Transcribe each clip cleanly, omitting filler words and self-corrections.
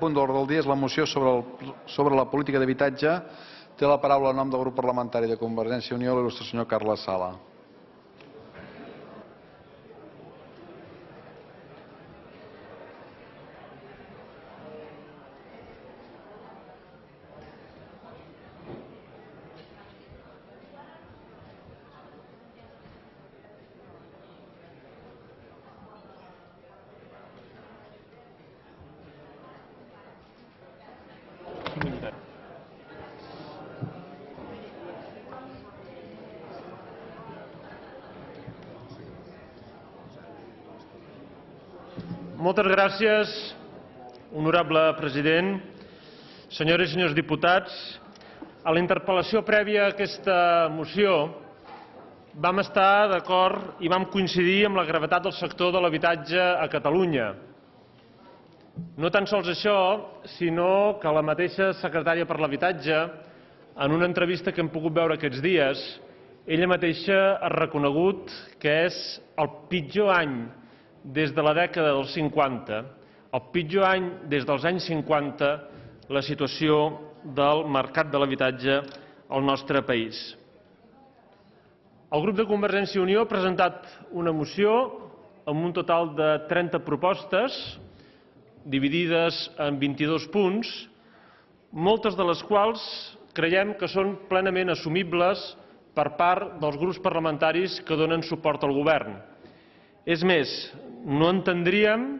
Punt d'ordre del dia és la moció sobre la política d'habitatge. Té la paraula en nom del grup parlamentari de Convergència i Unió l'il·lustre senyor Carles Sala. Moltes gràcies, honorable president, senyores i senyors diputats. A la interpel·lació prèvia a aquesta moció vam estar d'acord i vam coincidir amb la gravetat del sector de l'habitatge a Catalunya. No tan sols això, sinó que la mateixa secretària per l'habitatge, en una entrevista que hem pogut veure aquests dies, ella mateixa ha reconegut que és el pitjor any des de la dècada dels 50, el pitjor any des dels anys 50, la situació del mercat de l'habitatge al nostre país. El grup de Convergència i Unió ha presentat una moció amb un total de 30 propostes, dividides en 22 punts, moltes de les quals creiem que són plenament assumibles per part dels grups parlamentaris que donen suport al govern. És més, no entendríem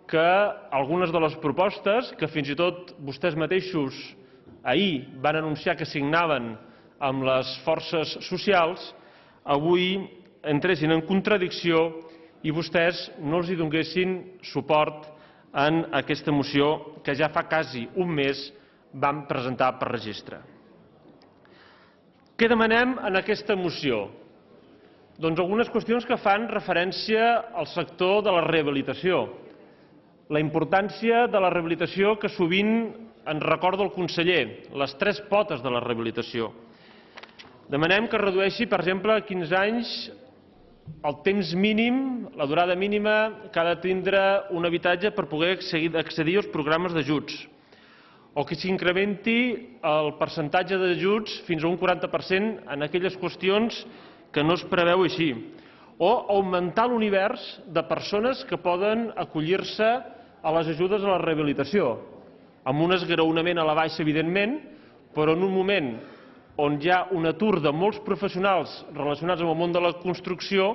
que algunes de les propostes, que fins i tot vostès mateixos ahir van anunciar que signaven amb les forces socials, avui entressin en contradicció i vostès no els donessin suport en aquesta moció que ja fa quasi un mes vam presentar per registre. Què demanem en aquesta moció? Doncs algunes qüestions que fan referència al sector de la rehabilitació. La importància de la rehabilitació que sovint ens recorda el conseller, les tres potes de la rehabilitació. Demanem que es redueixi, per exemple, a 15 anys el temps mínim, la durada mínima que ha de tindre un habitatge per poder accedir als programes d'ajuts, o que s'incrementi el percentatge d'ajuts fins a un 40% en aquelles qüestions que no es preveu així, o augmentar l'univers de persones que poden acollir-se a les ajudes a la rehabilitació, amb un esglaonament a la baixa, evidentment, però en un moment on hi ha un atur de molts professionals relacionats amb el món de la construcció,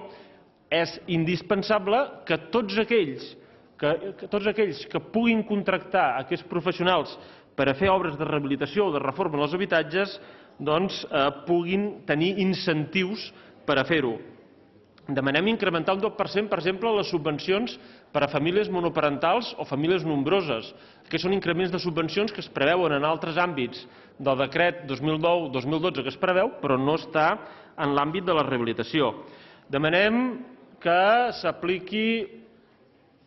és indispensable que tots aquells que puguin contractar aquests professionals per a fer obres de rehabilitació o de reforma dels habitatges puguin tenir incentius per a fer-ho. Demanem incrementar un 10%, per exemple, les subvencions per a famílies monoparentals o famílies nombroses, que són increments de subvencions que es preveuen en altres àmbits del decret 2009-2012 que es preveu, però no està en l'àmbit de la rehabilitació. Demanem que s'apliqui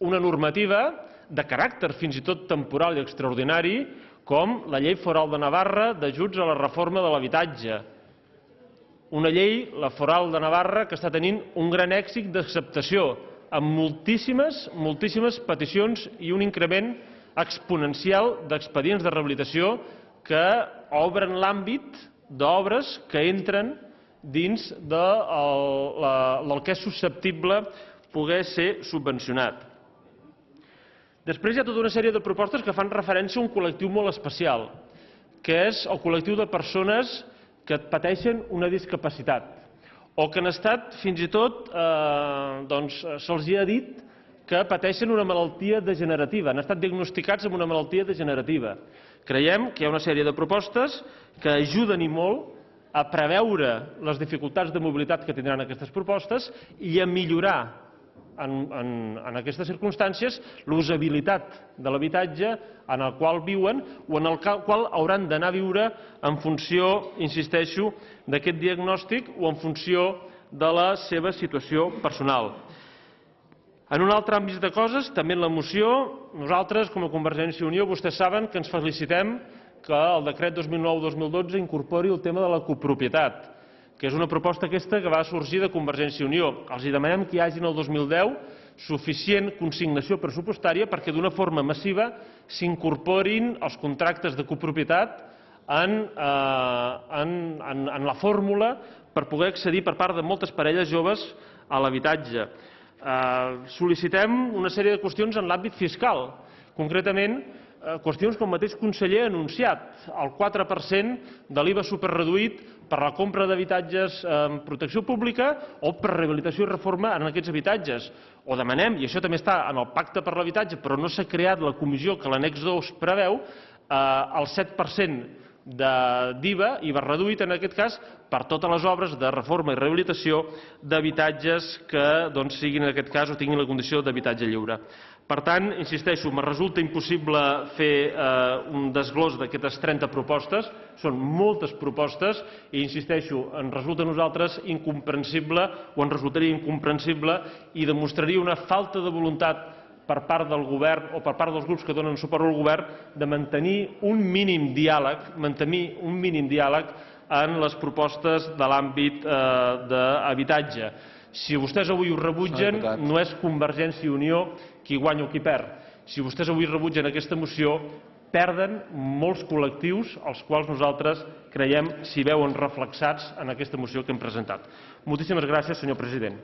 una normativa de caràcter fins i tot temporal i extraordinari, com la Llei Foral de Navarra d'ajuts a la reforma de l'habitatge. Una llei, la Foral de Navarra, que està tenint un gran èxit d'acceptació, amb moltíssimes peticions i un increment exponencial d'expedients de rehabilitació que obren l'àmbit d'obres que entren dins del que és susceptible poder ser subvencionat. Després hi ha tota una sèrie de propostes que fan referència a un col·lectiu molt especial, que és el col·lectiu de persones que pateixen una discapacitat o que han estat, fins i tot, se'ls ha dit que pateixen una malaltia degenerativa, han estat diagnosticats amb una malaltia degenerativa. Creiem que hi ha una sèrie de propostes que ajuden i molt a preveure les dificultats de mobilitat que tindran aquestes propostes i a millorar en aquestes circumstàncies l'usabilitat de l'habitatge en el qual viuen o en el qual hauran d'anar a viure en funció, insisteixo, d'aquest diagnòstic o en funció de la seva situació personal. En un altre àmbit de coses, també en la moció, nosaltres, com a Convergència i Unió, vostès saben que ens felicitem que el decret 2009-2012 incorpori el tema de la copropietat, que és una proposta aquesta que va sorgir de Convergència i Unió. Els demanem que hi hagi en el 2010 suficient consignació pressupostària perquè d'una forma massiva s'incorporin els contractes de copropietat en la fórmula per poder accedir per part de moltes parelles joves a l'habitatge. Sol·licitem una sèrie de qüestions en l'àmbit fiscal, concretament qüestions que el mateix conseller ha anunciat, el 4% de l'IVA superreduït per la compra d'habitatges en protecció pública o per rehabilitació i reforma en aquests habitatges. O demanem, i això també està en el pacte per l'habitatge, però no s'ha creat la comissió que l'annex 2 preveu, el 7% d'IVA, IVA reduït en aquest cas, per totes les obres de reforma i rehabilitació d'habitatges que siguin en aquest cas o tinguin la condició d'habitatge lliure. Per tant, insisteixo, me resulta impossible fer un desglòs d'aquestes 30 propostes, són moltes propostes i insisteixo, ens resulta a nosaltres incomprensible o ens resultaria incomprensible i demostraria una falta de voluntat per part del govern o per part dels grups que donen suport al govern de mantenir un mínim diàleg en les propostes de l'àmbit d'habitatge. Si vostès avui ho rebutgen, no és Convergència i Unió qui guanya o qui perd. Si vostès avui rebutgen aquesta moció, perden molts col·lectius als quals nosaltres creiem s'hi veuen reflexats en aquesta moció que hem presentat. Moltíssimes gràcies, senyor president.